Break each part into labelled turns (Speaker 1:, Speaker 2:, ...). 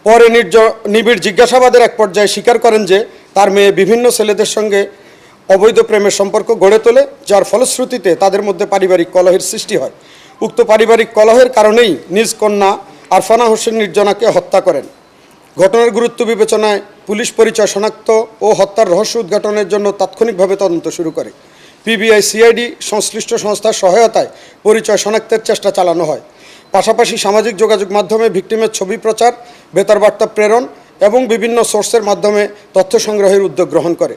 Speaker 1: পরে নিবিড় জিজ্ঞাসাবাদের এক পর্যায়ে স্বীকার করেন যে তার মেয়ে বিভিন্ন ছেলেদের সঙ্গে অবৈধ প্রেমের সম্পর্ক গড়ে তোলে, যার ফলশ্রুতিতে তাদের মধ্যে পারিবারিক কলহের সৃষ্টি হয়। উক্ত পারিবারিক কলহের কারণেই নিজ কন্যা আরফানা হোসেন নির্জনাকে হত্যা করেন। ঘটনার গুরুত্ব বিবেচনায় পুলিশ পরিচয় শনাক্ত ও হত্যার রহস্য উদ্ঘাটনের জন্য তাৎক্ষণিকভাবে তদন্ত শুরু করে। পিবিআই সিআইডি সংশ্লিষ্ট সংস্থার সহায়তায় পরিচয় শনাক্তের চেষ্টা চালানো হয়। পাশাপাশি সামাজিক যোগাযোগ মাধ্যমে ভিকটিমের ছবি প্রচার, বেতার বার্তা প্রেরণ এবং বিভিন্ন সোর্সের মাধ্যমে তথ্য সংগ্রহের উদ্যোগ গ্রহণ করে।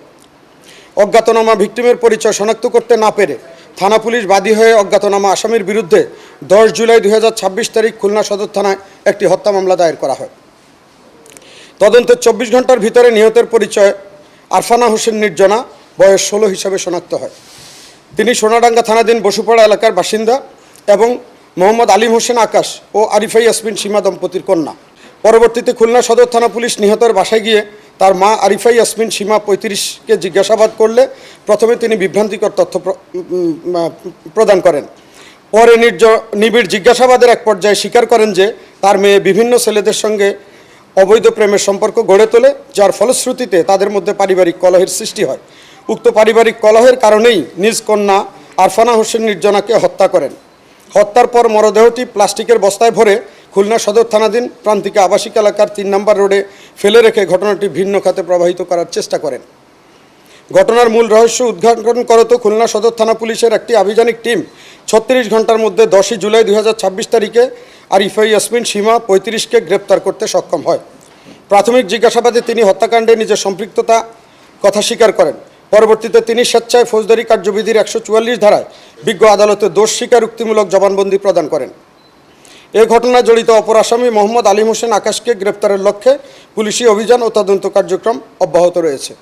Speaker 1: অজ্ঞাতনামা ভিকটিমের পরিচয় শনাক্ত করতে না পেরে থানা পুলিশ বাদী হয়ে অজ্ঞাতনামা আসামির বিরুদ্ধে 10 জুলাই 2026 তারিখ খুলনা সদর থানায় একটি হত্যা মামলা দায়ের করা হয়। তদন্তের 24 ঘন্টার ভিতরে নিহতের পরিচয় আরফানা হোসেন নির্জনা, বয়স 16 হিসাবে শনাক্ত হয়। তিনি সোনাডাঙ্গা থানাধীন বসুপাড়া এলাকার বাসিন্দা এবং মোহাম্মদ আলিম হোসেন আকাশ ও আরিফা ইয়াসমিন সীমা দম্পতির কন্যা। পরবর্তীতে খুলনা সদর থানা পুলিশ নিহতের বাসায় গিয়ে তার মা আরিফা ইয়াসমিন সীমা 35কে জিজ্ঞাসাবাদ করলে প্রথমে তিনি বিভ্রান্তিকর তথ্য প্রদান করেন। পরে নিবিড় জিজ্ঞাসাবাদের এক পর্যায়ে স্বীকার করেন যে তার মেয়ে বিভিন্ন ছেলেদের সঙ্গে অবৈধ প্রেমের সম্পর্ক গড়ে তোলে, যার ফলশ্রুতিতে তাদের মধ্যে পারিবারিক কলহের সৃষ্টি হয়। উক্ত পারিবারিক কলহের কারণেই নিজ কন্যা আরফানা হোসেন নির্জনাকে হত্যা করেন। হত্যার পর মরদেহটি প্লাস্টিকের বস্তায় ভরে খুলনা সদর থানাধীন প্রান্তিক আবাসিক এলাকার 3 নম্বর রোডে ফেলে রেখে ঘটনাটি ভিন্ন খাতে প্রবাহিত করার চেষ্টা করেন। ঘটনার মূল রহস্য উদ্ঘাটন করতে খুলনা সদর থানা পুলিশের একটি আভিযানিক টিম 36 ঘন্টার মধ্যে 10 জুলাই 2026 তারিখে আরিফা ইয়াসমিন সীমা 35কে গ্রেপ্তার করতে সক্ষম হয়। প্রাথমিক জিজ্ঞাসাবাদে তিনি হত্যাকাণ্ডে নিজের সম্পৃক্ততা কথা স্বীকার করেন। পরবর্তীতে তিনি স্বেচ্ছায় ফৌজদারি কার্যবিধির 144 ধারায় বিজ্ঞ আদালতে দোষ স্বীকারোক্তিমূলক জবানবন্দি প্রদান করেন। এ ঘটনায় জড়িত অপর আসামি মোহাম্মদ আলিম হোসেন আকাশকে গ্রেপ্তারের লক্ষ্যে পুলিশি অভিযান ও তদন্ত কার্যক্রম অব্যাহত রয়েছে।